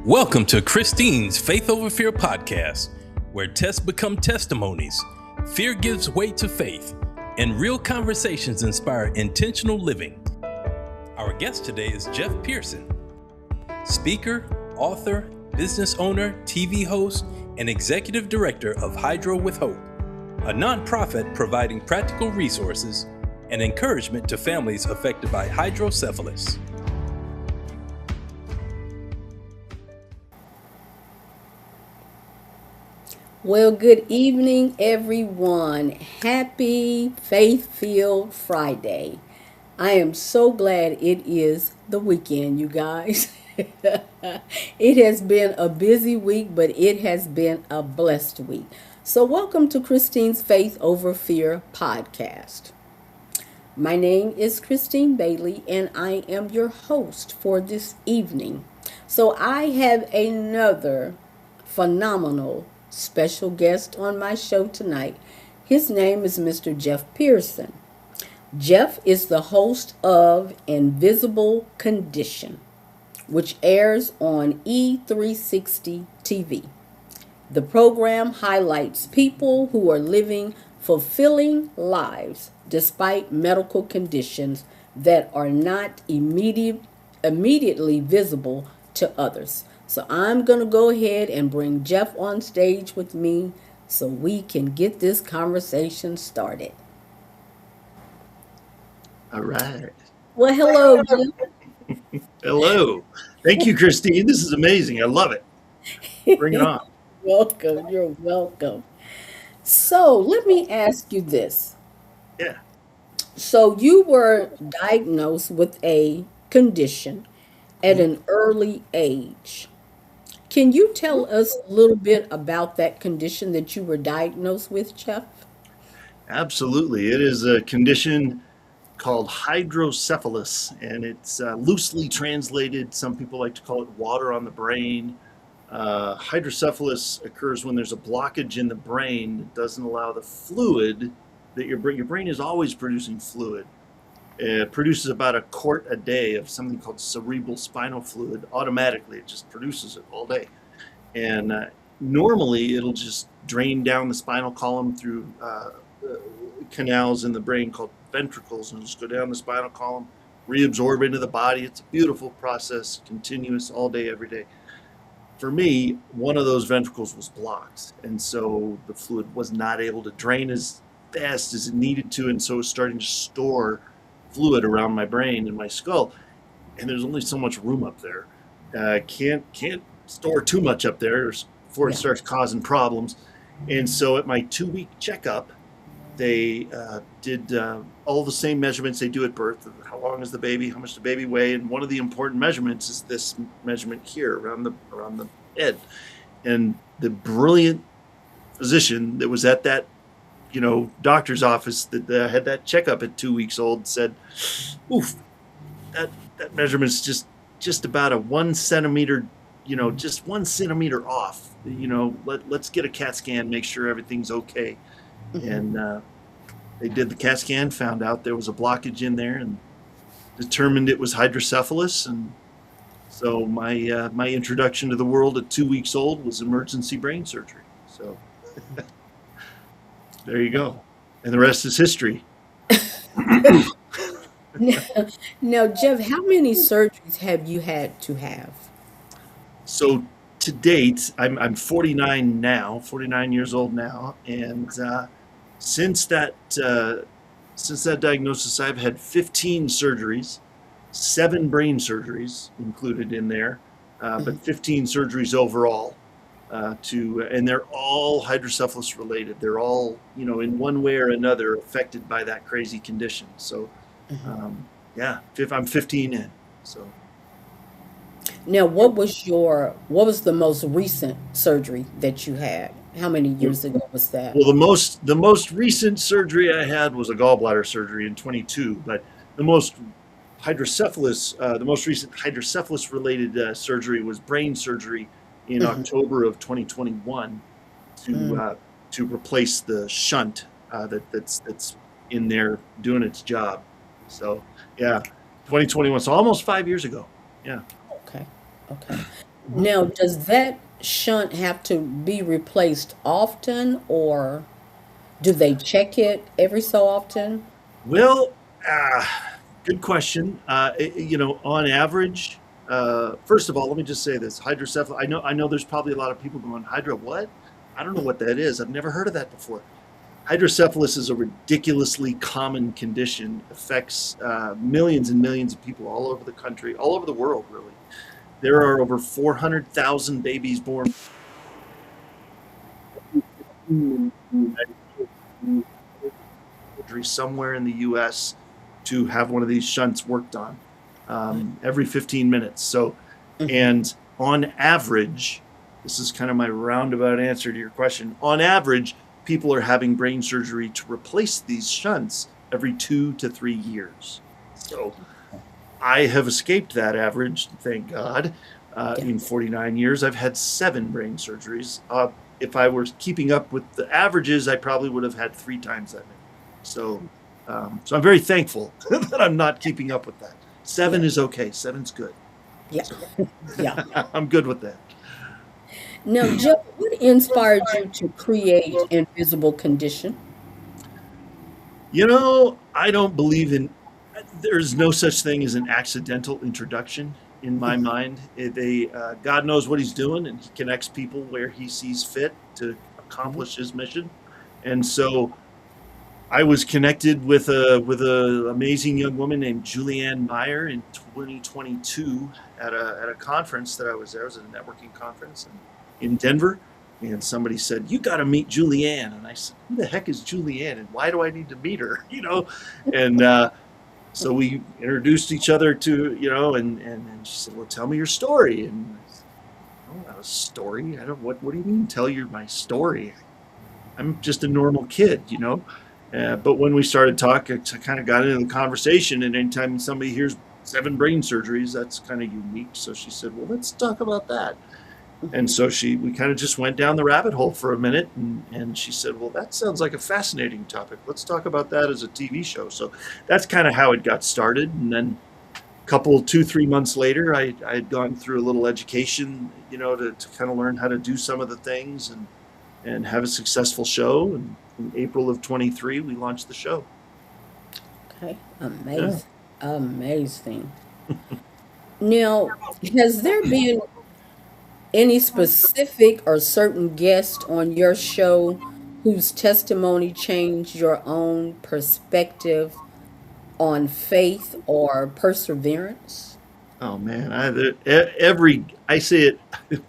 Welcome to Christine's Faith Over Fear podcast, where tests become testimonies, fear gives way to faith, and real conversations inspire intentional living. Our guest today is Jeff Pearson, speaker, author, business owner, TV host, and executive director of Hydro with Hope, a nonprofit providing practical resources and encouragement to families affected by hydrocephalus. Well, good evening, everyone. Happy Faith-Filled Friday. I am so glad it is the weekend, you guys. It has been a busy week, but it has been a blessed week. So welcome to Christine's Faith Over Fear podcast. My name is Christine Bailey, and I am your host for this evening. So I have another phenomenal special guest on my show tonight. His name is Mr. Jeff Pearson. Jeff is the host of Invisible Condition, which airs on E360 TV. The program highlights people who are living fulfilling lives despite medical conditions that are not immediately visible to others. So I'm going to go ahead and bring Jeff on stage with me so we can get this conversation started. All right. Well, hello, Jeff. Hello. Thank you, Christine. This is amazing. I love it. Bring it on. Welcome. You're welcome. So let me ask you this. Yeah. So you were diagnosed with a condition at an early age. Can you tell us a little bit about that condition that you were diagnosed with, Jeff? Absolutely. It is a condition called hydrocephalus, and it's loosely translated. Some people like to call it water on the brain. Hydrocephalus occurs when there's a blockage in the brain that doesn't allow the fluid that your brain is always producing fluid. It produces about a quart a day of something called cerebral spinal fluid automatically. It just produces it all day. And normally it'll just drain down the spinal column through canals in the brain called ventricles, and just go down the spinal column, reabsorb into the body. It's a beautiful process, continuous all day, every day. For me, one of those ventricles was blocked, and so the fluid was not able to drain as fast as it needed to, and so it was starting to store fluid around my brain and my skull, and there's only so much room up there. Can't store too much up there before it starts causing problems. And so at my 2-week checkup, they did all the same measurements they do at birth. How long is the baby? How much does the baby weigh? And one of the important measurements is this measurement here around the head. And the brilliant physician that was at that doctor's office that had that checkup at 2 weeks old said, "Oof, that measurement's just about a 1 centimeter, just 1 centimeter off. Let's get a CAT scan, make sure everything's okay." And they did the CAT scan, found out there was a blockage in there, and determined it was hydrocephalus. And so my introduction to the world at 2 weeks old was emergency brain surgery. So. There you go. And the rest is history. Now, Jeff, how many surgeries have you had to have? So to date, I'm 49 years old now. And since that diagnosis, I've had 15 surgeries, 7 brain surgeries included in there, but 15 surgeries overall. And they're all hydrocephalus related. They're all, in one way or another affected by that crazy condition. So, I'm 15 in. So. Now, what was the most recent surgery that you had? How many years ago was that? Well, the most recent surgery I had was a gallbladder surgery in 22, but the most recent hydrocephalus related surgery was brain surgery in October of 2021 to replace the shunt that's in there doing its job. So 2021, so almost 5 years ago. Yeah. Okay. Now, does that shunt have to be replaced often, or do they check it every so often? Well, good question. On average, first of all, let me just say this: hydrocephalus. I know. There's probably a lot of people going, "Hydro what?" I don't know what that is. I've never heard of that before. Hydrocephalus is a ridiculously common condition. Affects millions and millions of people all over the country, all over the world, really. There are over 400,000 babies born somewhere in the U.S. to have one of these shunts worked on every 15 minutes. So, Mhm. and on average, this is kind of my roundabout answer to your question. On average, people are having brain surgery to replace these shunts every 2 to 3 years. So I have escaped that average, thank God. Yeah. In 49 years, I've had 7 brain surgeries. If I were keeping up with the averages, I probably would have had 3 times that many. So, so I'm very thankful that I'm not keeping up with that. Seven Yeah. is okay. Seven's good. Yeah. So Yeah. I'm good with that. Now, Jeff, what inspired you to create Invisible Condition? I don't believe there's no such thing as an accidental introduction in my mind. God knows what he's doing, and he connects people where he sees fit to Mhm. accomplish his mission. And so I was connected with a amazing young woman named Julianne Meyer in 2022 at a conference that I was there. It was a networking conference in Denver, and somebody said, "You got to meet Julianne." And I said, "Who the heck is Julianne, and why do I need to meet her?" And so we introduced each other and she said, "Well, tell me your story." And I said, "I don't have a story. I don't. What do you mean? Tell you my story? I'm just a normal kid." But when we started talking, I kind of got into the conversation, and anytime somebody hears 7 brain surgeries, that's kind of unique. So she said, "Well, let's talk about that." And Mhm. so we kind of just went down the rabbit hole for a minute, and she said, "Well, that sounds like a fascinating topic. Let's talk about that as a TV show." So that's kind of how it got started. And then a couple, 2, 3 months later, I had gone through a little education, to kind of learn how to do some of the things and have a successful show. And in April of 23, we launched the show. Okay. Yeah. Amazing. Amazing. Now, has there been any specific or certain guest on your show whose testimony changed your own perspective on faith or perseverance? Oh man, I say it.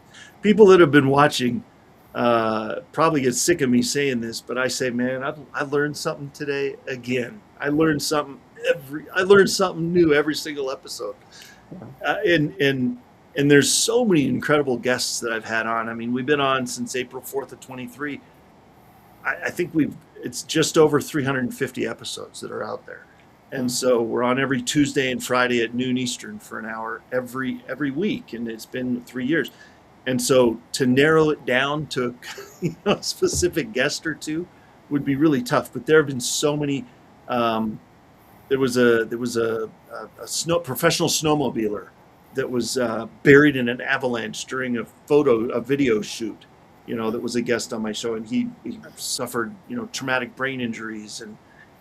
People that have been watching probably get sick of me saying this, but I say, man, I learned something today again. I learned something new every single episode. And there's so many incredible guests that I've had on. I mean, we've been on since April 4th of 23. I think it's just over 350 episodes that are out there. And Wow. so we're on every Tuesday and Friday at noon Eastern for an hour every week, and it's been 3 years. And so to narrow it down to a specific guest or two would be really tough. But there have been so many. Um, there was a professional snowmobiler that was buried in an avalanche during a video shoot. That was a guest on my show, and he suffered traumatic brain injuries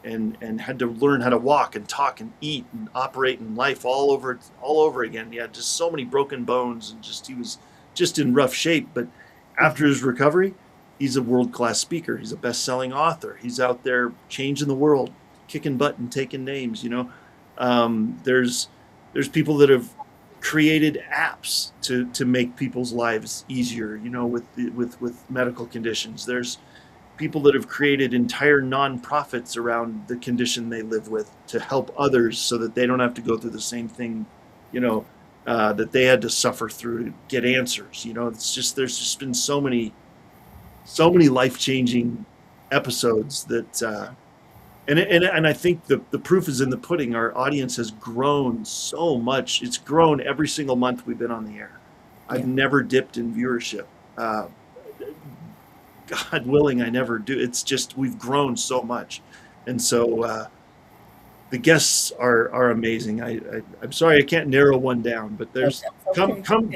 and had to learn how to walk and talk and eat and operate in life all over again. He had just so many broken bones, and he was just in rough shape. But after his recovery, he's a world-class speaker. He's a best-selling author. He's out there changing the world, kicking butt and taking names. There's people that have created apps to make people's lives easier. With medical conditions. There's people that have created entire nonprofits around the condition they live with to help others so that they don't have to go through the same thing, that they had to suffer through to get answers. There's just been so many life changing episodes that and I think the proof is in the pudding. Our audience has grown so much. It's grown every single month we've been on the air. I've Yeah. never dipped in viewership. God willing, I never do. It's just we've grown so much, and so the guests are amazing. I'm sorry I can't narrow one down, but Oh, there's that's okay. come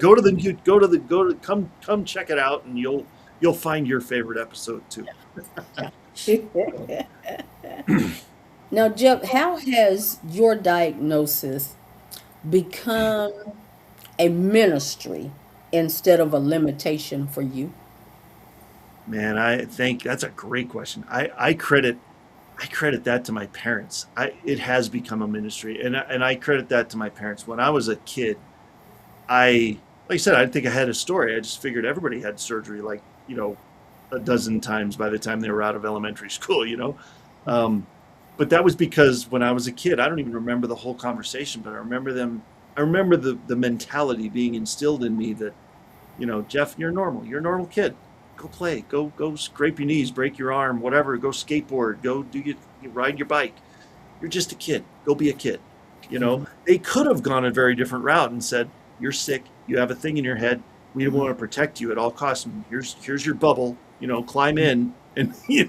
check it out, and you'll find your favorite episode too. Yeah. Now, Jeff, how has your diagnosis become a ministry instead of a limitation for you? Man, I think that's a great question. I credit that to my parents. It has become a ministry, and I credit that to my parents. When I was a kid, I like I said, I didn't think I had a story. I just figured everybody had surgery, like, a dozen times by the time they were out of elementary school. Um, but that was because when I was a kid, I don't even remember the whole conversation, but I remember them. I remember the mentality being instilled in me that, Jeff, you're normal. You're a normal kid. Go play. Go scrape your knees, break your arm, whatever. Go skateboard. Go you ride your bike. You're just a kid. Go be a kid. Mhm. They could have gone a very different route and said, you're sick. You have a thing in your head. We want to protect you at all costs. And here's your bubble. Climb in, and Yes.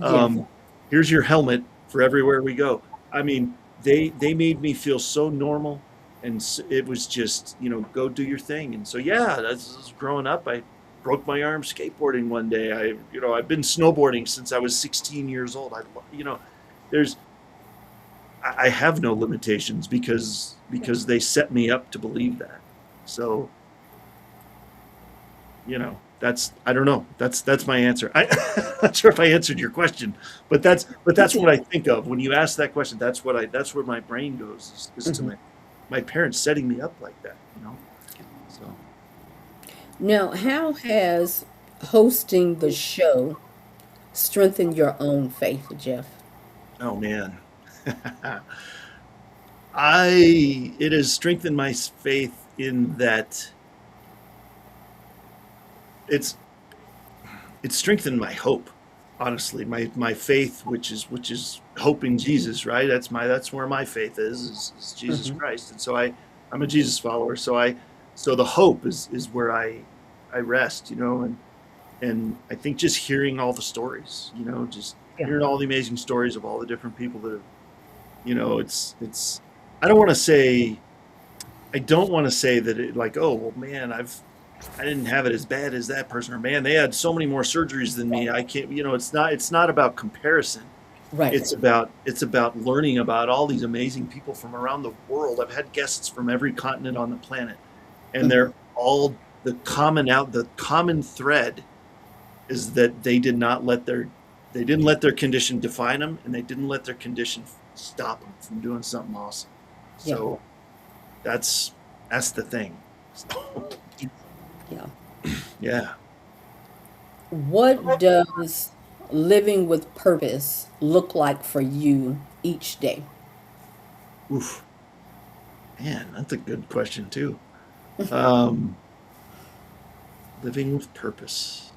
um, here's your helmet for everywhere we go. I mean, they made me feel so normal, and it was just, go do your thing. And so, yeah, that's growing up. I broke my arm skateboarding one day. I've been snowboarding since I was 16 years old. There's I have no limitations because they set me up to believe that. So, that's, I don't know. That's my answer. I'm not sure if I answered your question, but that's what I think of when you ask that question. That's where my brain goes, is to Mhm. my parents setting me up like that. So. Now, how has hosting the show strengthened your own faith, Jeff? Oh man. It has strengthened my faith in that it's it's strengthened my hope. Honestly, my faith, which is hope in Jesus, right? That's where my faith is Jesus Hmm. Christ. And so I'm a Jesus follower. So the hope is where I rest, and I think just hearing all the stories, just Yeah. hearing all the amazing stories of all the different people that have, it's I don't want to say I don't want to say that it, like, oh well, man, I didn't have it as bad as that person, or man, they had so many more surgeries than me. I can't, it's not about comparison. Right. It's about learning about all these amazing people from around the world. I've had guests from every continent on the planet, and Hmm. they're all the common thread is that they didn't let their condition define them, and they didn't let their condition stop them from doing something awesome. Yeah. So that's that's the thing. So, Yeah. yeah. What does living with purpose look like for you each day? Oof. Man, that's a good question too. Um, living with purpose.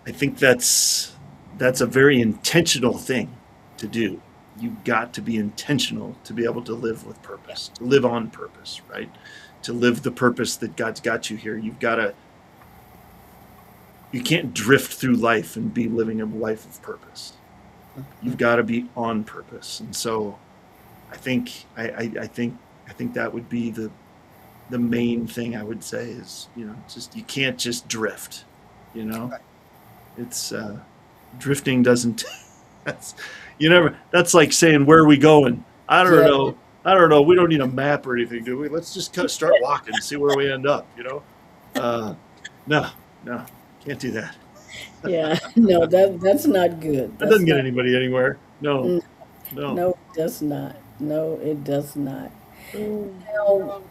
I think that's a very intentional thing to do. You've got to be intentional to be able to live with Yeah. purpose, to live on purpose, right? To live the purpose that God's got you here. You can't drift through life and be living a life of purpose. You've got to be on purpose. And so I think I think that would be the main thing I would say is, just you can't just drift, you know. It's drifting doesn't that's that's like saying, where are we going? I don't Yeah. know. I don't know. We don't need a map or anything, do we? Let's just start walking and see where we end up. Uh no, no, can't do that. Yeah. No, that's not good. That That's doesn't get not. anybody anywhere. No, No, no. no, it does not. No, it does not. Oh Now,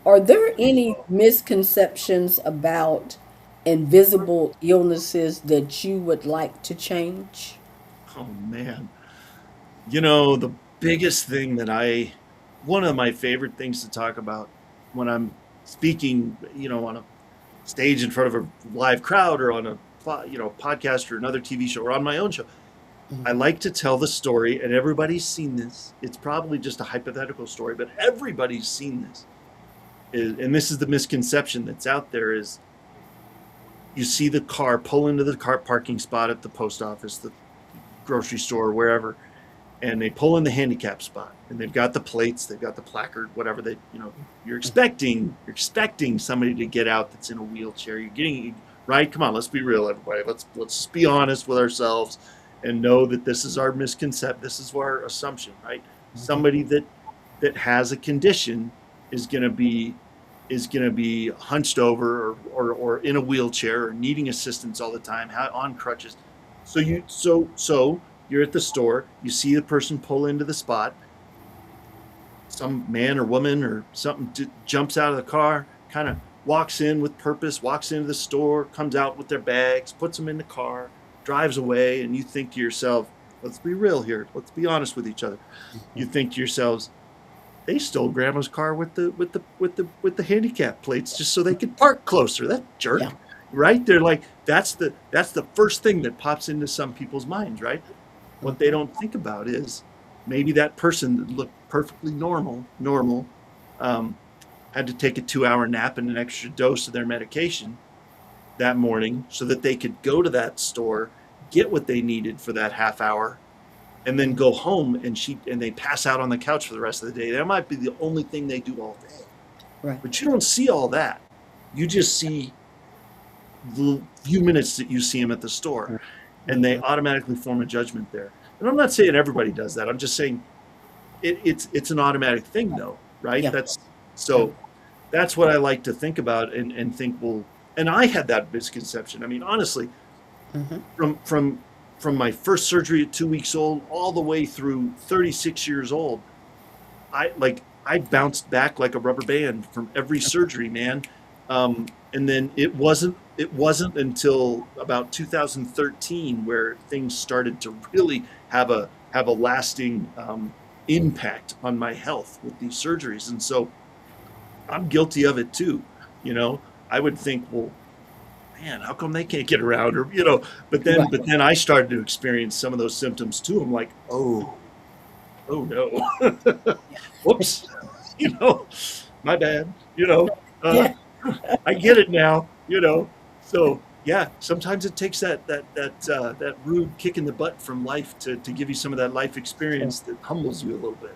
are there any misconceptions about invisible illnesses that you would like to change? man. The biggest thing one of my favorite things to talk about when I'm speaking, on a stage in front of a live crowd, or on a podcast or another TV show, or on my own show, I Mhm. like to tell the story, and everybody's seen this. It's probably just a hypothetical story, but everybody's seen this. And this is the misconception that's out there: is you see the car pull into the car parking spot at the post office, the grocery store, wherever, and they pull in the handicap spot, and they've got the plates, they've got the placard, whatever they, you're expecting somebody to get out that's in a wheelchair. You're getting, right? Come on, let's be real, everybody. Let's be honest with ourselves and know that this is our misconception. This is our assumption, right? Somebody that has a condition is going to be hunched over or in a wheelchair or needing assistance all the time, on crutches. So you're at the store, you see the person pull into the spot, some man or woman or something jumps out of the car, kind of walks in with purpose, walks into the store, comes out with their bags, puts them in the car, drives away, and you think to yourself, let's be real here, let's be honest with each other. You think to yourselves, they stole grandma's car with the handicap plates just so they could park closer. That jerk. Yeah. Right? They're like, that's the first thing that pops into some people's minds, right? What they don't think about is maybe that person that looked perfectly normal, had to take a 2-hour nap and an extra dose of their medication that morning so that they could go to that store, get what they needed for that half hour, and then go home and they pass out on the couch for the rest of the day. That might be the only thing they do all day. Right. But you don't see all that. You just see the few minutes that you see them at the store, and they automatically form a judgment there. And I'm not saying everybody does that. I'm just saying it's an automatic thing, though, right? Yeah. That's what I like to think about and think, well, and I had that misconception. I mean, honestly, from my first surgery at 2 weeks old all the way through 36 years old, I bounced back like a rubber band from every surgery, man. And then it wasn't until about 2013 where things started to really have a lasting impact on my health with these surgeries. And so I'm guilty of it too. I would think, well, man, how come they can't get around? Or, but then I started to experience some of those symptoms too. I'm like, oh no, whoops, my bad, I get it now, so yeah, sometimes it takes that rude kick in the butt from life to give you some of that life experience that humbles you a little bit,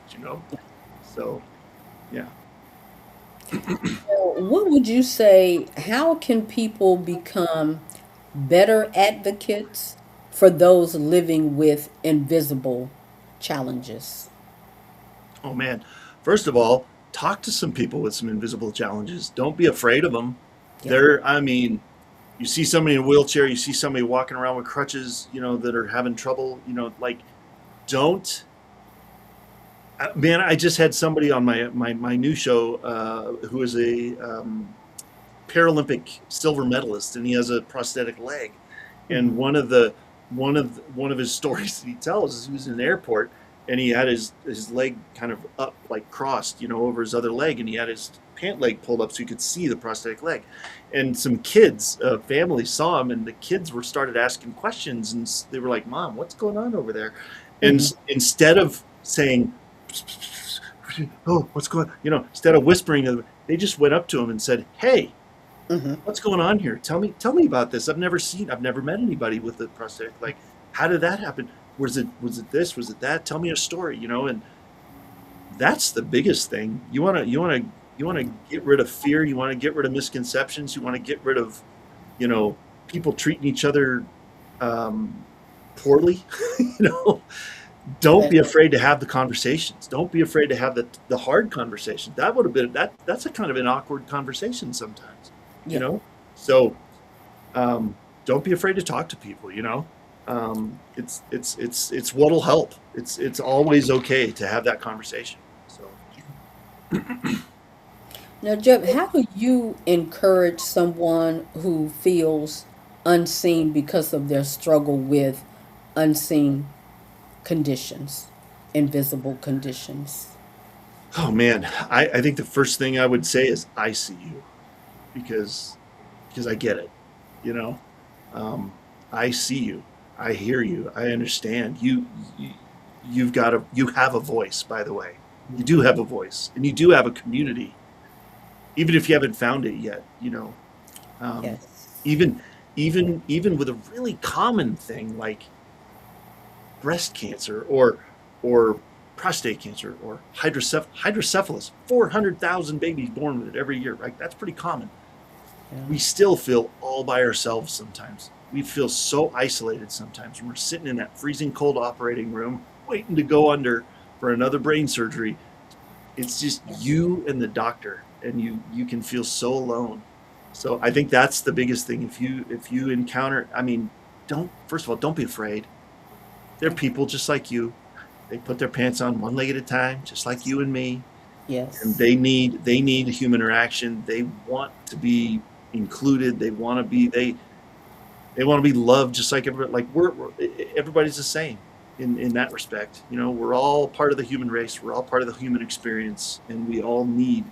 so yeah. What would you say, how can people become better advocates for those living with invisible challenges? Oh man, first of all, talk to some people with some invisible challenges. Don't be afraid of them. Yeah. You see somebody in a wheelchair, you see somebody walking around with crutches, that are having trouble, don't. Man, I just had somebody on my new show who is a Paralympic silver medalist, and he has a prosthetic leg. And one of his stories that he tells is he was in an airport and he had his leg kind of up, like crossed, over his other leg, and he had his pant leg pulled up so you could see the prosthetic leg. And some kids, family saw him, and the kids started asking questions, and they were like, "Mom, what's going on over there?" And instead of saying, "Oh, what's going on?" Instead of whispering, they just went up to him and said, "Hey, what's going on here? Tell me about this. I've never met anybody with a prosthetic leg. How did that happen? Was it this? Was it that? Tell me a story." And that's the biggest thing. You want to get rid of fear. You want to get rid of misconceptions. You want to get rid of, people treating each other poorly. Don't be afraid to have the conversations. Don't be afraid to have the hard conversations. That would have been that's a kind of an awkward conversation sometimes. So don't be afraid to talk to people. It's what'll help. It's always okay to have that conversation. So Now, Jeff, how do you encourage someone who feels unseen because of their struggle with unseen conditions, invisible conditions? Oh man, I think the first thing I would say is I see you, because I get it. I see you, I hear you, I understand you. You have a voice. By the way, you do have a voice, and you do have a community, even if you haven't found it yet. Yes. Even with a really common thing like breast cancer or or prostate cancer, or hydrocephalus. 400,000 babies born with it every year, right? That's pretty common. Yeah. We still feel all by ourselves sometimes. We feel so isolated sometimes when we're sitting in that freezing cold operating room waiting to go under for another brain surgery. It's just you and the doctor, and you can feel so alone. So I think that's the biggest thing. If you encounter, I mean, first of all, don't be afraid. They're people just like you. They put their pants on one leg at a time, just like you and me. Yes. And they need human interaction. They want to be included. They want to be loved, just like everybody. Like everybody's the same in that respect. You know, we're all part of the human race. We're all part of the human experience, and we all need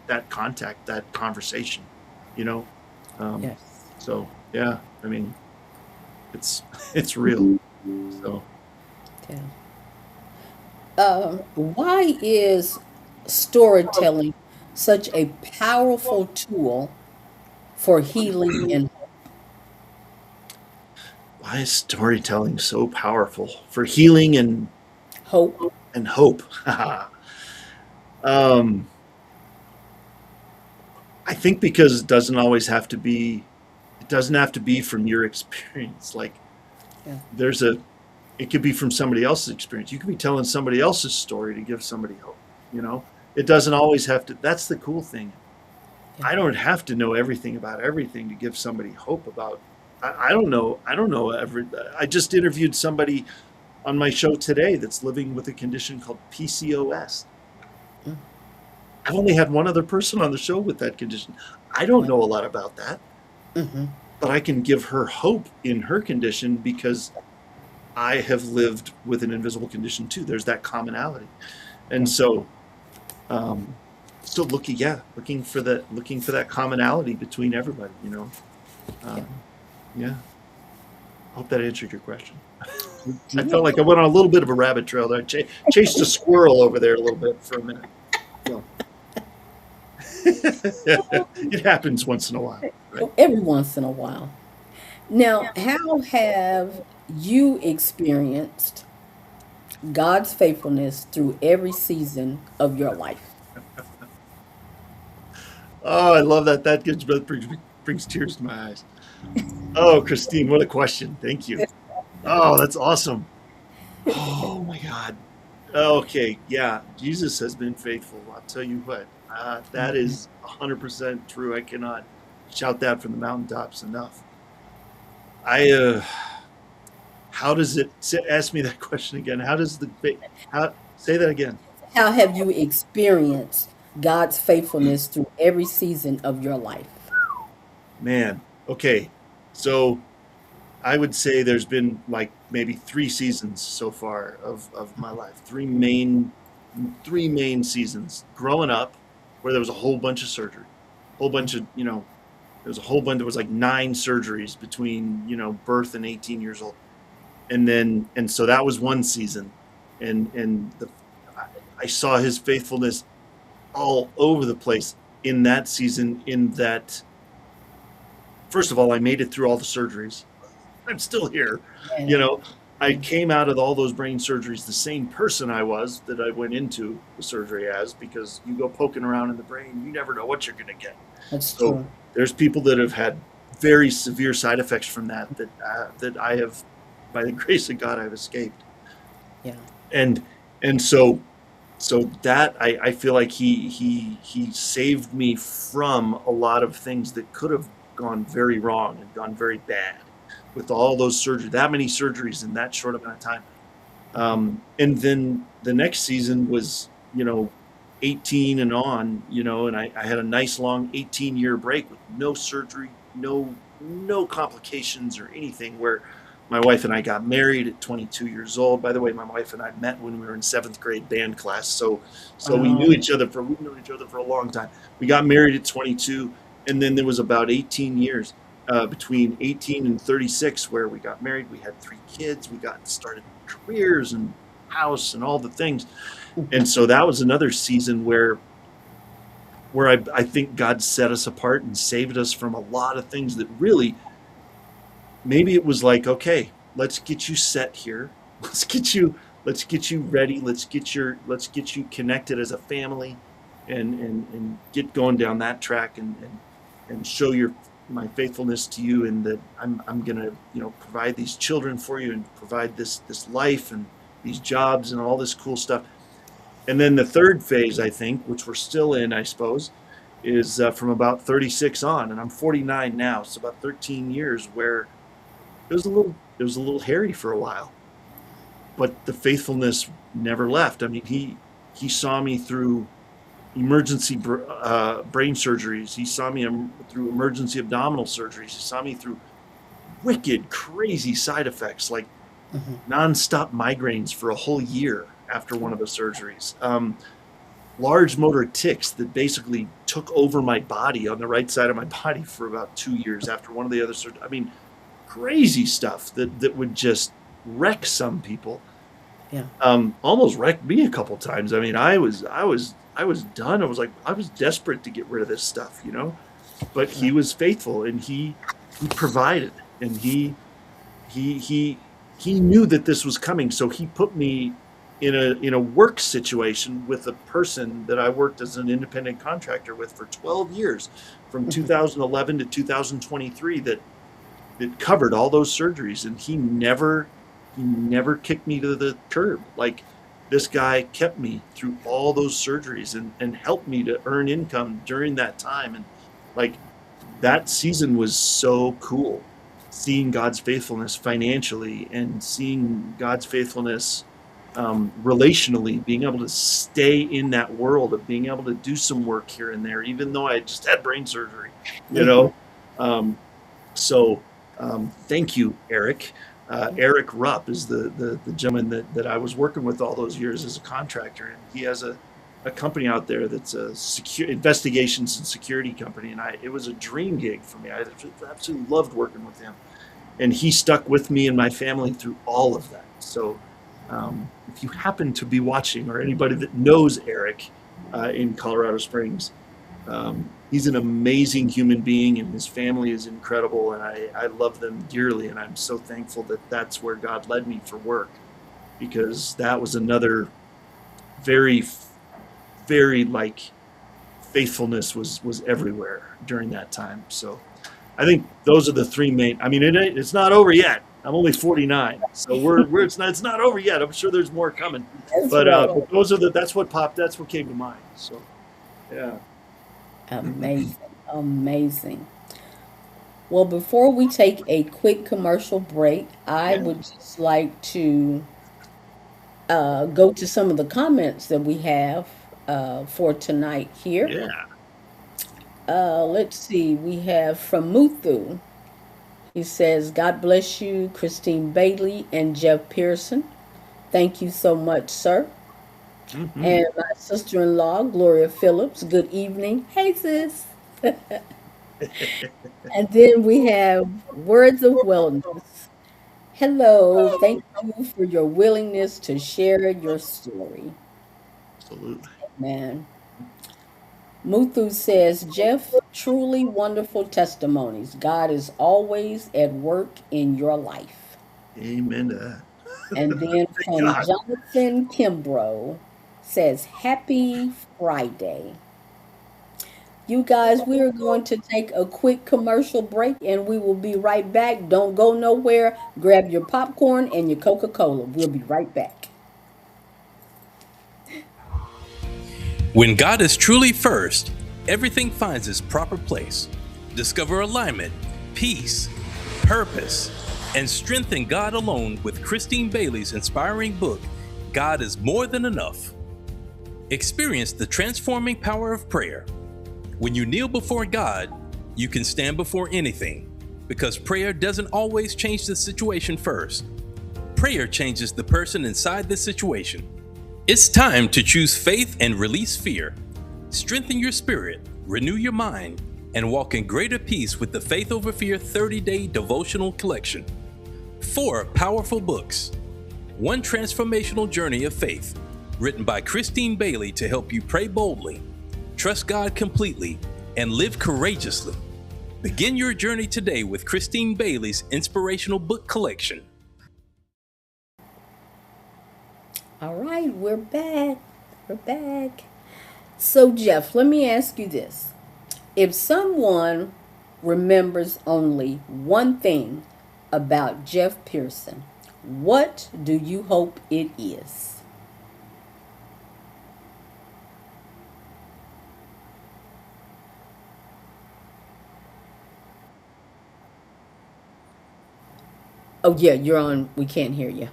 that contact, that conversation. You know. Yes. So yeah, I mean, it's real. So. Yeah. Why is storytelling such a powerful tool for healing and Why is storytelling so powerful for healing and hope? hope? I think because it doesn't have to be from your experience. Like Yeah. it could be from somebody else's experience. You could be telling somebody else's story to give somebody hope. You know, it doesn't always have to. That's the cool thing. Yeah. I don't have to know everything about everything to give somebody hope about. I don't know. I just interviewed somebody on my show today that's living with a condition called PCOS. Mm. I've only had one other person on the show with that condition. I don't know a lot about that, Mm-hmm. but I can give her hope in her condition because I have lived with an invisible condition too. There's that commonality. And so, looking for that commonality between everybody, you know. Yeah. I hope that answered your question. I felt like I went on a little bit of a rabbit trail there. Chased a squirrel over there a little bit for a minute. So. It happens once in a while, right? Every once in a while. Now, how have you experienced God's faithfulness through every season of your life? Oh, I love that. That brings tears to my eyes. Oh, Christine, what a question. Thank you. Oh, that's awesome. Oh my God. Okay, yeah, Jesus has been faithful. I'll tell you what, that is 100% true. I cannot shout that from the mountaintops enough. How does it? Ask me that question again. How say that again? How have you experienced God's faithfulness through every season of your life? Man, okay, so I would say there's been like maybe 3 seasons so far of my life. Three main seasons. Growing up, where there was a whole bunch of surgery, whole bunch of there was a whole bunch. There was like 9 surgeries between birth and 18 years old, and so that was one season, and I saw His faithfulness all over the place in that season. In that, first of all, I made it through all the surgeries. I'm still here. And I came out of all those brain surgeries the same person I was that I went into the surgery as, because you go poking around in the brain, you never know what you're going to get. that's So true. there's people that have had very severe side effects from that I have, by the grace of God, I've escaped. Yeah. And so that I feel like he saved me from a lot of things that could have gone very wrong and gone very bad with all those surgeries, that many surgeries in that short amount of time. And then the next season was 18 and on, and I had a nice long 18-year break with no surgery, no complications or anything, where my wife and I got married at 22 years old. By the way, my wife and I met when we were in 7th grade band class. So we knew each other for a long time. We got married at 22, and then there was about 18 years between 18 and 36 where we got married. We had 3 kids. We got started careers and house and all the things. And so that was another season where I think God set us apart and saved us from a lot of things that really, maybe it was like, okay, let's get you set here. Let's let's get you ready. Let's get you connected as a family, and get going down that track, and show my faithfulness to you, and that I'm gonna provide these children for you, and provide this life and these jobs and all this cool stuff. And then the third phase, I think, which we're still in, I suppose, is from about 36 on, and I'm 49 now, so about 13 years where it was a little hairy for a while, but the faithfulness never left. I mean, he saw me through emergency brain surgeries. He saw me through emergency abdominal surgeries. He saw me through wicked, crazy side effects like nonstop migraines for a whole year after one of the surgeries. Large motor tics that basically took over my body on the right side of my body for about 2 years after one of the other surgeries. I mean, crazy stuff that would just wreck some people. Yeah. Almost wrecked me a couple times. I mean, I was done. I was desperate to get rid of this stuff, But he was faithful, and he provided, and he knew that this was coming, so he put me in a work situation with a person that I worked as an independent contractor with for 12 years, from 2011 to 2023, that covered all those surgeries, and he never kicked me to the curb. Like, this guy kept me through all those surgeries and helped me to earn income during that time. And like, that season was so cool, seeing God's faithfulness financially and seeing God's faithfulness relationally, being able to stay in that world of being able to do some work here and there, even though I just had brain surgery, So thank you, Eric. Eric Rupp is the gentleman that I was working with all those years as a contractor, and he has a company out there that's a investigations and security company, and it was a dream gig for me. I absolutely loved working with him, and he stuck with me and my family through all of that. So if you happen to be watching, or anybody that knows Eric in Colorado Springs, he's an amazing human being, and his family is incredible, and I love them dearly, and I'm so thankful that that's where God led me for work, because that was another very, very, faithfulness was everywhere during that time. So I think those are the three main. I mean, it's not over yet. I'm only 49, so it's not over yet. I'm sure there's more coming, but that's what came to mind. So yeah. Amazing. Well, before we take a quick commercial break, I would just like to go to some of the comments that we have for tonight here. Yeah. Let's see. We have from Muthu. He says, God bless you, Christine Bailey and Jeff Pearson. Thank you so much, sir. And my sister-in-law, Gloria Phillips, good evening. Hey, sis. And then we have Words of Wellness. Hello. Thank you for your willingness to share your story. Absolutely. Man. Muthu says, Jeff, truly wonderful testimonies. God is always at work in your life. Amen to that. And then from Jonathan Kimbrough says, Happy Friday. You guys, we are going to take a quick commercial break, and we will be right back. Don't go nowhere. Grab your popcorn and your Coca-Cola. We'll be right back. When God is truly first, everything finds its proper place. Discover alignment, peace, purpose, and strength in God alone with Christine Bailey's inspiring book, God is More Than Enough. Experience the transforming power of prayer. When you kneel before God, you can stand before anything, because prayer doesn't always change the situation first. Prayer changes the person inside the situation. It's time to choose faith and release fear. Strengthen your spirit, renew your mind, and walk in greater peace with the Faith Over Fear 30-day devotional collection. 4 powerful books. 1 transformational journey of faith, written by Christine Bailey to help you pray boldly, trust God completely, and live courageously. Begin your journey today with Christine Bailey's inspirational book collection. All right, we're back. We're back. So, Jeff, let me ask you this. If someone remembers only one thing about Jeff Pearson, what do you hope it is? Oh, yeah, you're on. We can't hear you.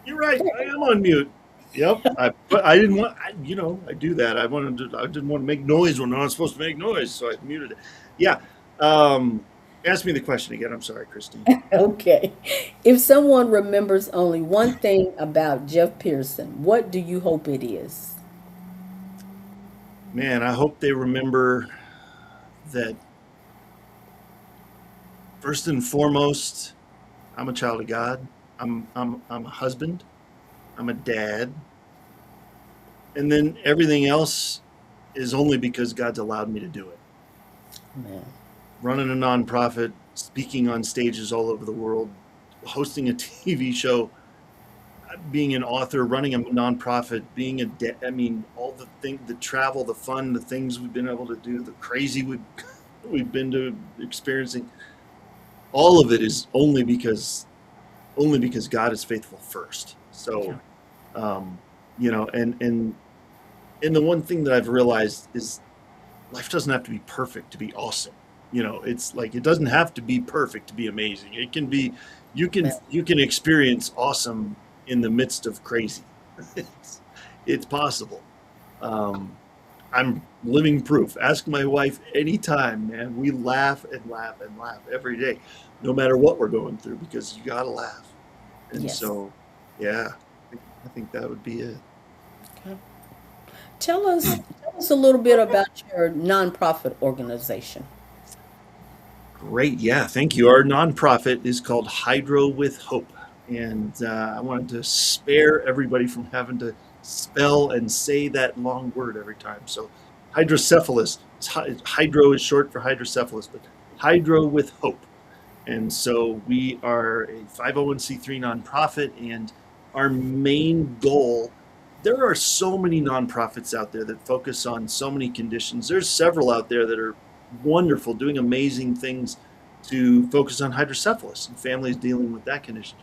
You're right. I am on mute. Yep. But I didn't want. I do that. I didn't want to make noise when I'm not supposed to make noise, so I muted it. Yeah. Ask me the question again. I'm sorry, Christine. Okay. If someone remembers only one thing about Jeff Pearson, what do you hope it is? Man, I hope they remember that first and foremost, I'm a child of God. I'm a husband. I'm a dad. And then everything else is only because God's allowed me to do it. Man. Running a nonprofit, speaking on stages all over the world, hosting a TV show, being an author, running a nonprofit, being I mean, all the things, the travel, the fun, the things we've been able to do, the crazy we've been to experiencing, all of it is only because God is faithful first. So, um, and the one thing that I've realized is life doesn't have to be perfect to be awesome. It's like it doesn't have to be perfect to be amazing. It can be you can experience awesome in the midst of crazy. It's possible. Um, I'm living proof. Ask my wife anytime, man. We laugh and laugh and laugh every day, no matter what we're going through, because you gotta laugh. And Yes. so, yeah, I think that would be it. Okay. Tell us a little bit about your nonprofit organization. Great. Yeah. Thank you. Our nonprofit is called Hydro with Hope. And I wanted to spare everybody from having to spell and say that long word every time. So, hydrocephalus, hydro is short for hydrocephalus, but Hydro with Hope. And so we are a 501c3 nonprofit, and our main goal, there are so many nonprofits out there that focus on so many conditions. There's several out there that are wonderful, doing amazing things to focus on hydrocephalus and families dealing with that condition.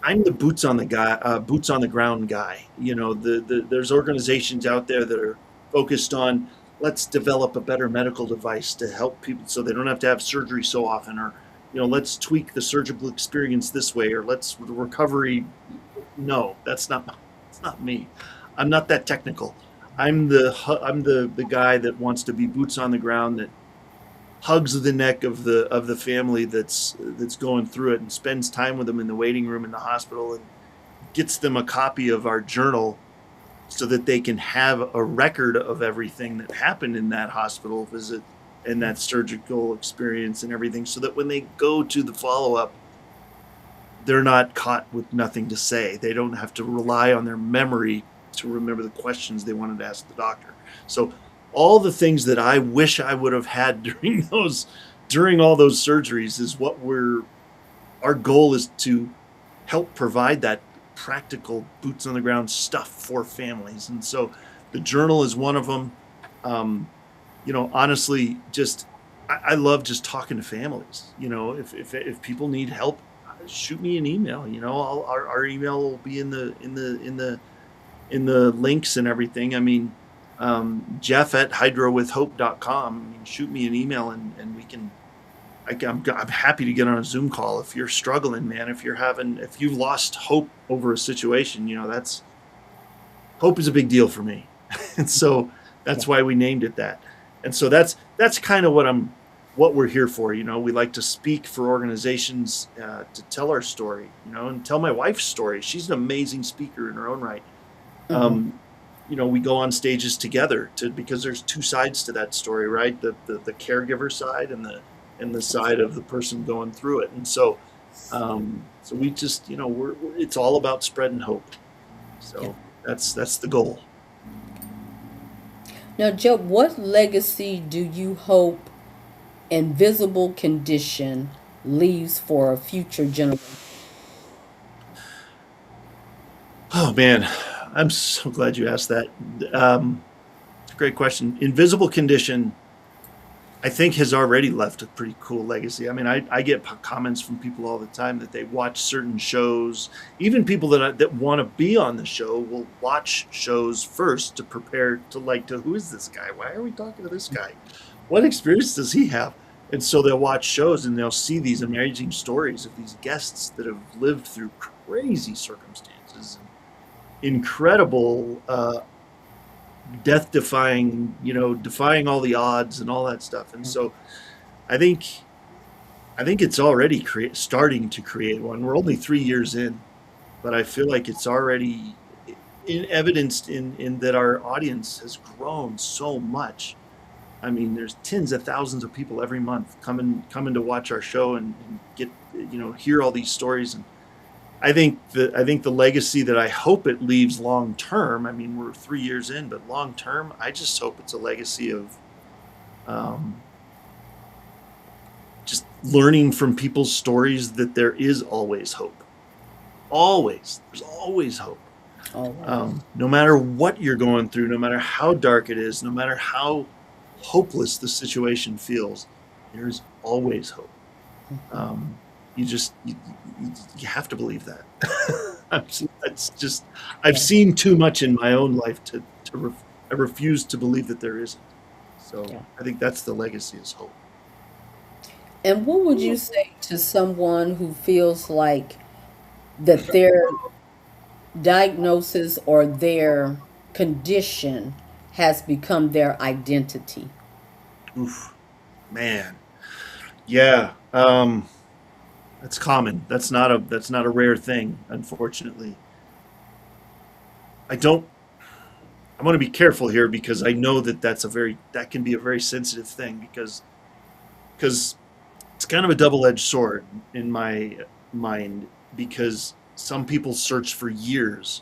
I'm the boots on the ground guy. There's organizations out there that are focused on let's develop a better medical device to help people so they don't have to have surgery so often, or let's tweak the surgical experience this way, or let's recovery. No, that's not me. I'm not that technical. I'm the guy that wants to be boots on the ground, that hugs the neck of the family that's going through it, and spends time with them in the waiting room in the hospital, and gets them a copy of our journal so that they can have a record of everything that happened in that hospital visit and that surgical experience and everything, so that when they go to the follow-up, they're not caught with nothing to say. They don't have to rely on their memory to remember the questions they wanted to ask the doctor. So all the things that I wish I would have had during all those surgeries is what our goal is to help provide that practical boots on the ground stuff for families. And so the journal is one of them. Honestly, just I love just talking to families. If people need help, shoot me an email. Our email will be in the links and everything. I mean, Jeff at hydrowithhope.com. I mean, shoot me an email, and we can. I'm happy to get on a Zoom call if you're struggling, man. If you've lost hope over a situation, that's hope is a big deal for me, and so Yeah. that's why we named it that. And so that's kind of what we're here for. We like to speak for organizations, to tell our story, and tell my wife's story. She's an amazing speaker in her own right. Hmm. We go on stages together because there's two sides to that story, right? The caregiver side and the side of the person going through it. And so we just, it's all about spreading hope. Yeah. So that's the goal. Now, Joe, what legacy do you hope Invisible Condition leaves for a future generation? Oh man, I'm so glad you asked that. It's a great question. Invisible Condition, I think, has already left a pretty cool legacy. I mean, I get comments from people all the time that they watch certain shows. Even people that want to be on the show will watch shows first to prepare to who is this guy? Why are we talking to this guy? What experience does he have? And so they'll watch shows and they'll see these amazing stories of these guests that have lived through crazy circumstances, incredible, death-defying, defying all the odds and all that stuff. And so I think it's already starting to create one. We're only 3 years in, but I feel like it's already evidenced in that our audience has grown so much. I mean, there's tens of thousands of people every month coming to watch our show and get, hear all these stories. And I think the legacy that I hope it leaves long term. I mean, we're 3 years in, but long term, I just hope it's a legacy of just learning from people's stories that there is always hope. There's always hope. No matter what you're going through, no matter how dark it is, no matter how hopeless the situation feels, there is always hope. You have to believe that. I've seen too much in my own life I refuse to believe that there isn't. So Yeah. I think that's the legacy, is hope. And what would you say to someone who feels like that their diagnosis or their condition has become their identity? Oof, man. Yeah. That's common. That's not a rare thing, unfortunately. I want to be careful here because I know that can be a very sensitive thing because it's kind of a double-edged sword in my mind, because some people search for years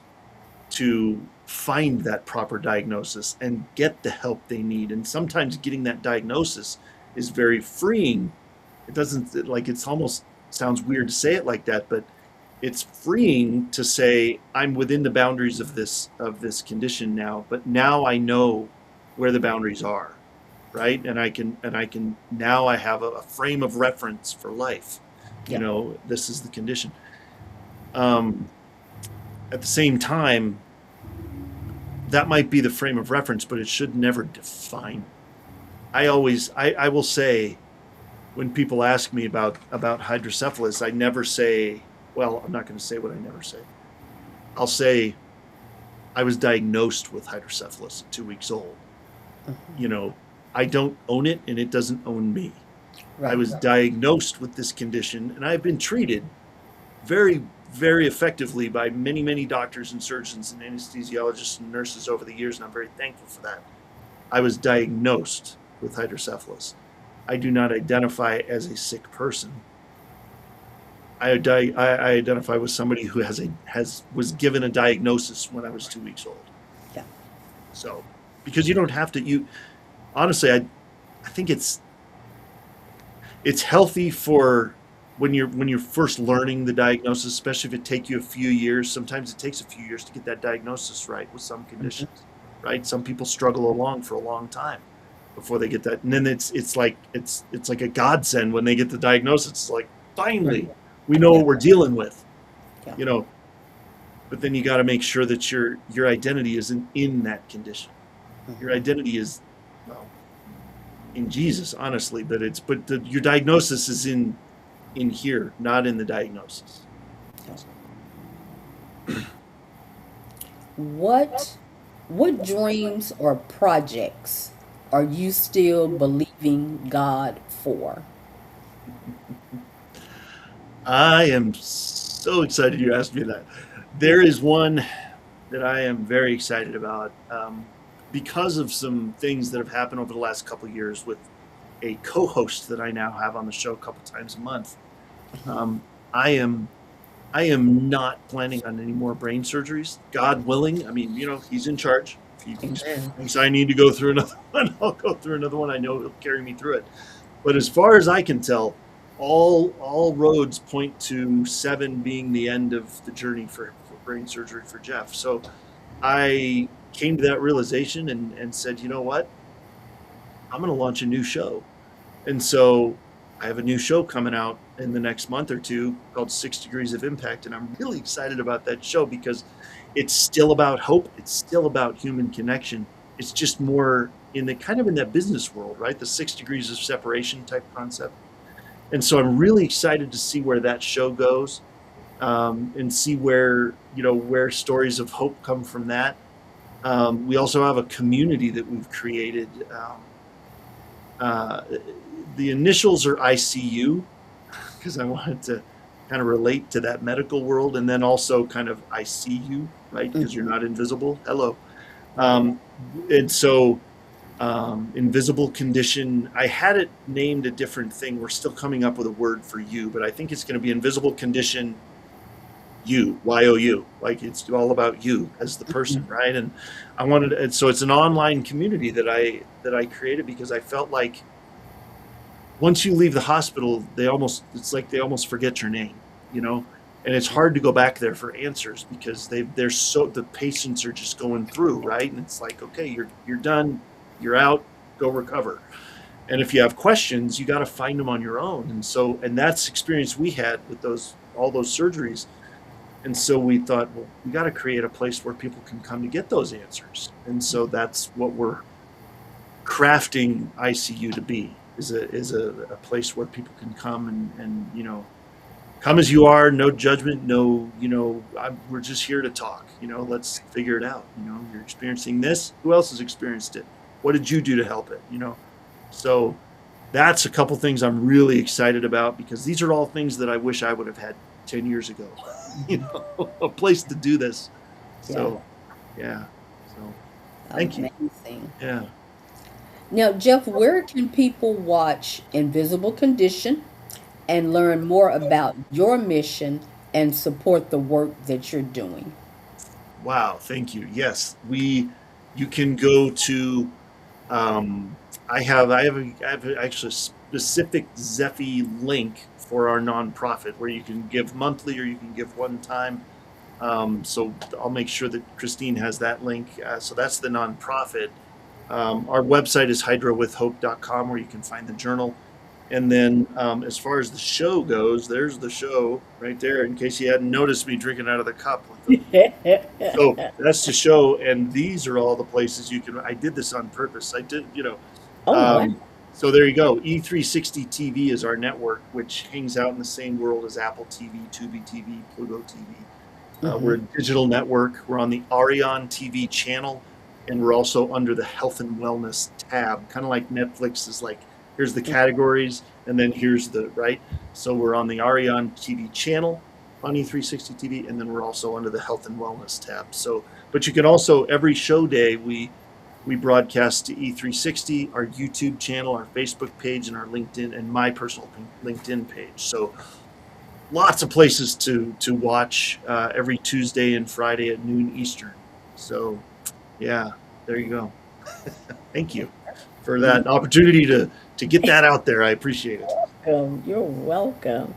to find that proper diagnosis and get the help they need. And sometimes getting that diagnosis is very freeing. It's almost sounds weird to say it like that, but it's freeing to say, I'm within the boundaries of this condition now, but now I know where the boundaries are, right? And I can now I have a frame of reference for life. Yeah. This is the condition. At the same time, that might be the frame of reference, but it should never define. I will say, when people ask me about hydrocephalus, I never say, well, I'm not going to say what I never say. I'll say, I was diagnosed with hydrocephalus at 2 weeks old. I don't own it and it doesn't own me. I was diagnosed with this condition and I've been treated very, very effectively by many, many doctors and surgeons and anesthesiologists and nurses over the years, and I'm very thankful for that. I was diagnosed with hydrocephalus. I do not identify as a sick person. I identify with somebody who was given a diagnosis when I was 2 weeks old. Yeah. So, because you don't have to. Honestly, I think it's healthy for when you're first learning the diagnosis, especially if it takes you a few years. Sometimes it takes a few years to get that diagnosis right with some conditions, right? Some people struggle along for a long time before they get that, and then it's like a godsend when they get the diagnosis. It's like, finally, we know what we're dealing with, Yeah. But then you got to make sure that your identity isn't in that condition. Your identity is, well, in Jesus, honestly, but your diagnosis is in here, not in the diagnosis. What dreams or projects are you still believing God for? I am so excited you asked me that. There is one that I am very excited about because of some things that have happened over the last couple of years with a co-host that I now have on the show a couple times a month. I am not planning on any more brain surgeries, God willing. I mean, he's in charge. If he thinks I need to go through another one, I'll go through another one. I know he'll carry me through it. But as far as I can tell, all roads point to 7 being the end of the journey for brain surgery for Jeff. So I came to that realization and said, you know what? I'm going to launch a new show. And so I have a new show coming out in the next month or two called 6 Degrees of Impact. And I'm really excited about that show because it's still about hope. It's still about human connection. It's just more in the kind of in that business world, right? The 6 degrees of separation type concept. And so I'm really excited to see where that show goes, and see where, where stories of hope come from that. We also have a community that we've created. The initials are ICU because I wanted to kind of relate to that medical world, and then also kind of I see you, right? Because you're not invisible. Hello. And so invisible condition, I had it named a different thing. We're still coming up with a word for you, but I think it's going to be invisible condition you, YOU, like it's all about you as the person, right? And I wanted, and so it's an online community that I created because I felt like once you leave the hospital, it's like they almost forget your name, and it's hard to go back there for answers because the patients are just going through, right? And it's like, okay, you're done, you're out, go recover. And if you have questions, you got to find them on your own. And that's experience we had with all those surgeries. And so we thought, well, we got to create a place where people can come to get those answers. And so that's what we're crafting ICU to be, is a place where people can come and come as you are, no judgment, no, we're just here to talk, let's figure it out. You're experiencing this. Who else has experienced it? What did you do to help it? So that's a couple things I'm really excited about because these are all things that I wish I would have had 10 years ago, a place to do this. So, yeah. So thank you. Amazing. Yeah. Now, Jeff, where can people watch Invisible Condition and learn more about your mission and support the work that you're doing? Wow. Thank you. Yes, you can go to, I have actually a specific Zephy link for our nonprofit where you can give monthly or you can give one time. So I'll make sure that Christine has that link. So that's the nonprofit. Our website is hydrowithhope.com where you can find the journal. And then as far as the show goes, there's the show right there in case you hadn't noticed me drinking out of the cup. So that's the show. And these are all the places I did this on purpose. I did, Wow. So there you go. E360 TV is our network, which hangs out in the same world as Apple TV, Tubi TV, Pluto TV. We're a digital network. We're on the Arion TV channel, and we're also under the health and wellness tab, kind of like Netflix is like, here's the categories, and then here's right? So we're on the Arion TV channel on E360 TV, and then we're also under the health and wellness tab. So, but you can also, every show day, we broadcast to E360, our YouTube channel, our Facebook page, and our LinkedIn, and my personal LinkedIn page. So lots of places to watch every Tuesday and Friday at noon Eastern. So yeah, there you go. Thank you for that opportunity to get that out there. I appreciate it. You're welcome.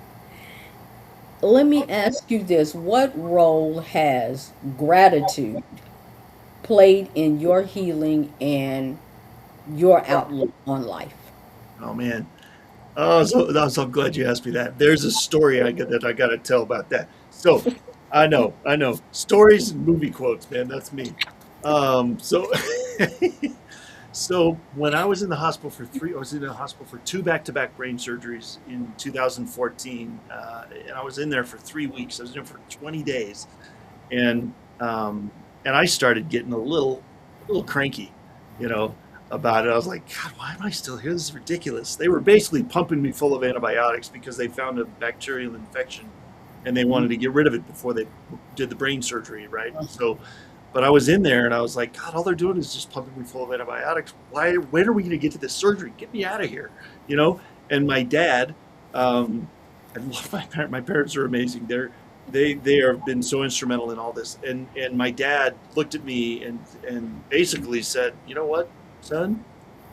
Let me ask you this. What role has gratitude played in your healing and your outlook on life? Oh man. Oh, so I'm glad you asked me that. There's a story that I got to tell about that. So I know stories and movie quotes, man. That's me. So when I was in the hospital for 2 back-to-back brain surgeries in 2014, and I was in there for 3 weeks. I was in there for 20 days, and I started getting a little cranky, about it. I was like, God, why am I still here? This is ridiculous. They were basically pumping me full of antibiotics because they found a bacterial infection, and they wanted to get rid of it before they did the brain surgery, right? So. But I was in there and I was like, God, all they're doing is just pumping me full of antibiotics. When are we going to get to this surgery? Get me out of here, And my dad, I love my parents are amazing. They have been so instrumental in all this. And my dad looked at me and basically said, you know what, son,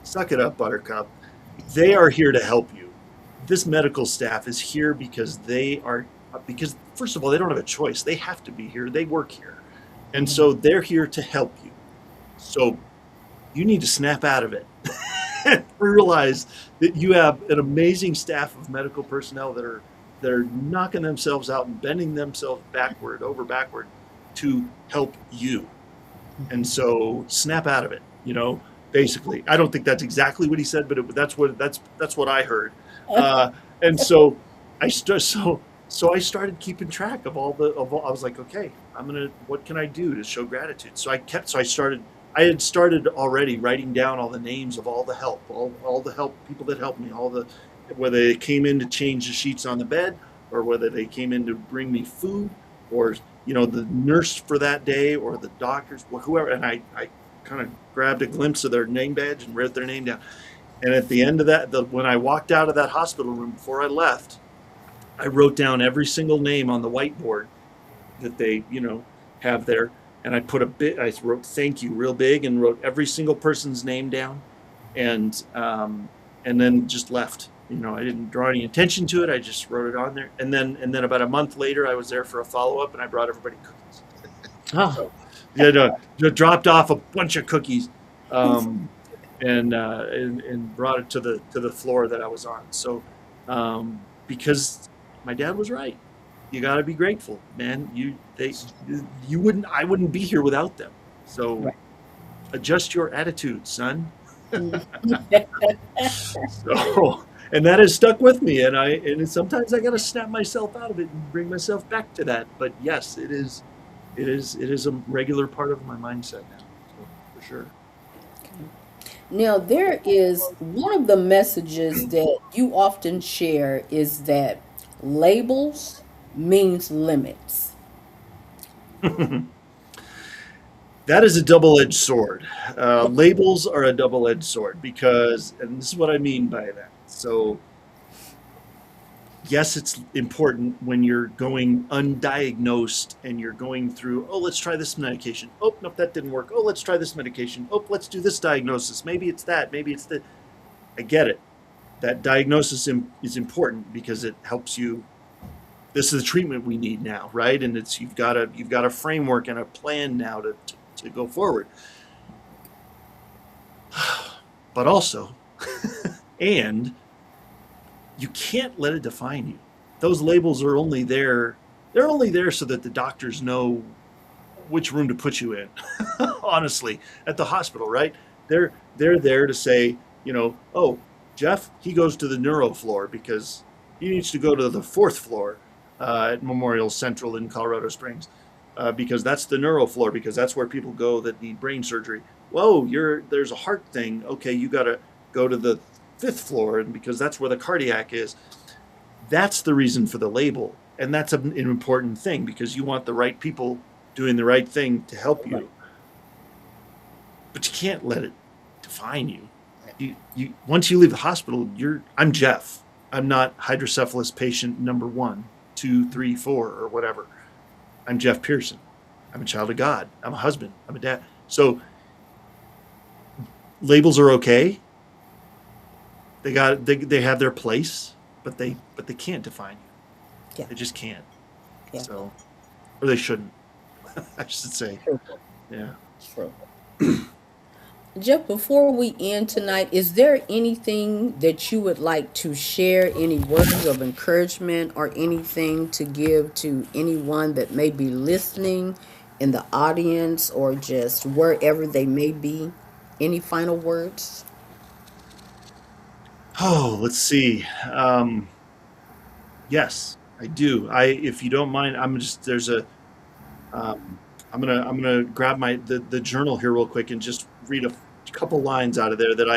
suck it up, Buttercup. They are here to help you. this medical staff is here because because first of all, they don't have a choice. They have to be here. They work here. And so they're here to help you. So you need to snap out of it. Realize that you have an amazing staff of medical personnel that are knocking themselves out and bending themselves backward to help you. And so snap out of it, basically. I don't think that's exactly what he said, but that's what I heard. And so I started keeping track of all. I was like, okay, what can I do to show gratitude? So I had started already writing down all the names of all the help, all the help, people that helped me, whether they came in to change the sheets on the bed, or whether they came in to bring me food, or the nurse for that day, or the doctors, whoever. And I kind of grabbed a glimpse of their name badge and wrote their name down. And at the end of that, when I walked out of that hospital room before I left, I wrote down every single name on the whiteboard that they have there. And I wrote thank you real big and wrote every single person's name down, and then just left. I didn't draw any attention to it. I just wrote it on there. And then about a month later, I was there for a follow-up, and I brought everybody cookies. Oh. So, dropped off a bunch of cookies, and brought it to the floor that I was on. So, because my dad was right. You got to be grateful, man. I wouldn't be here without them. So right. Adjust your attitude, son. So, and that has stuck with me. And sometimes I got to snap myself out of it and bring myself back to that. But yes, it is a regular part of my mindset now, so, for sure. Now, there is one of the messages that you often share is that labels means limits. That is a double-edged sword. Labels are a double-edged sword because, and this is what I mean by that. So, yes, it's important when you're going undiagnosed and you're going through, let's try this medication. Oh, nope, that didn't work. Oh, let's try this medication. Oh, let's do this diagnosis. Maybe it's that. Maybe it's the. I get it. That diagnosis is important because it helps you. This is the treatment we need now, right? And you've got a framework and a plan now to go forward. But also, and you can't let it define you. Those labels are only there. They're only there so that the doctors know which room to put you in. Honestly, at the hospital, right? They're there to say, oh, Jeff, he goes to the neuro floor because he needs to go to the 4th floor at Memorial Central in Colorado Springs because that's the neuro floor, because that's where people go that need brain surgery. Whoa, there's a heart thing. Okay, you got to go to the 5th floor, and because that's where the cardiac is. That's the reason for the label, and that's an important thing because you want the right people doing the right thing to help you. But you can't let it define you. You once you leave the hospital, I'm Jeff. I'm not hydrocephalus patient number 1, 2, 3, 4, or whatever. I'm Jeff Pearson. I'm a child of God. I'm a husband. I'm a dad. So labels are okay. They have their place, but they can't define you. Yeah. They just can't. Yeah. So, or they shouldn't. I should say. True. Yeah. True. Jeff, before we end tonight, is there anything that you would like to share, any words of encouragement or anything to give to anyone that may be listening in the audience or just wherever they may be? Any final words? Oh, let's see. Yes, I do. If you don't mind, I'm gonna grab the journal here real quick and just read a couple lines out of there that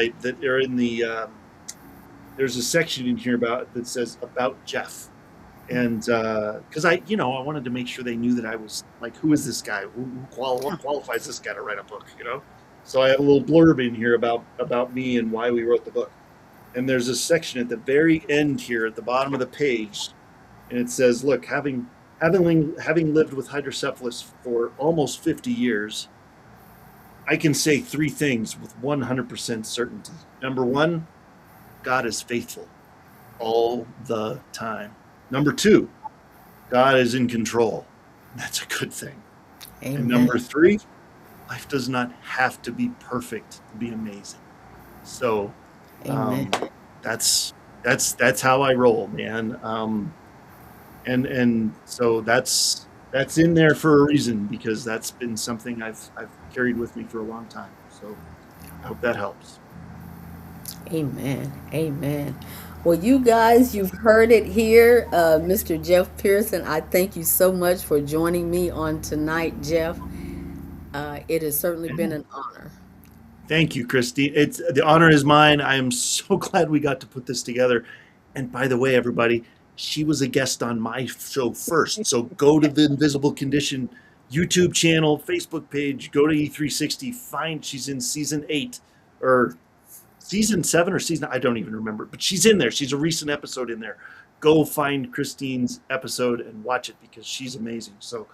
are in the. There's a section in here that says about Jeff, and because I wanted to make sure they knew that I was like, who is this guy? What qualifies this guy to write a book? So I have a little blurb in here about me and why we wrote the book. And there's a section at the very end here at the bottom of the page, and it says, look, having lived with hydrocephalus for almost 50 years, I can say 3 things with 100% certainty. Number 1, God is faithful all the time. Number 2, God is in control. That's a good thing. Amen. And number 3, life does not have to be perfect to be amazing. So that's how I roll, man. And so that's in there for a reason, because that's been something I've carried with me for a long time. So I hope that helps. Amen. Amen. Well, you guys, you've heard it here. Mr. Jeff Pearson, I thank you so much for joining me on tonight, Jeff. It has certainly been an honor. Thank you, Christy. The honor is mine. I am so glad we got to put this together. And by the way, everybody, she was a guest on my show first. So go to the Invisible Condition YouTube channel, Facebook page, go to E360, she's in season 8 or season 7 or season, I don't even remember, but she's in there. She's a recent episode in there. Go find Christine's episode and watch it, because she's amazing. So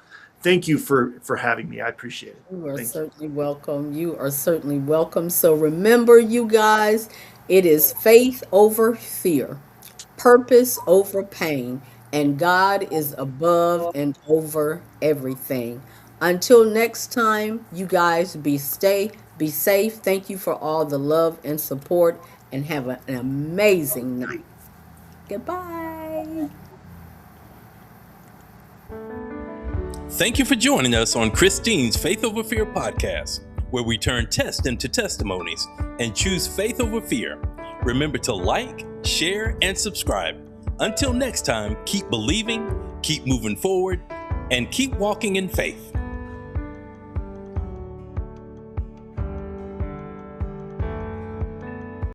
thank you for having me. I appreciate it. You are Thank you. certainly welcome. You are certainly welcome. So remember, you guys, it is faith over fear, purpose over pain, and God is above and over everything. Until next time, you guys be safe. Thank you for all the love and support, and have an amazing night. Goodbye. Thank you for joining us on Christine's Faith Over Fear podcast, where we turn tests into testimonies and choose faith over fear. Remember to like, share, and subscribe. Until next time, keep believing, keep moving forward, and keep walking in faith.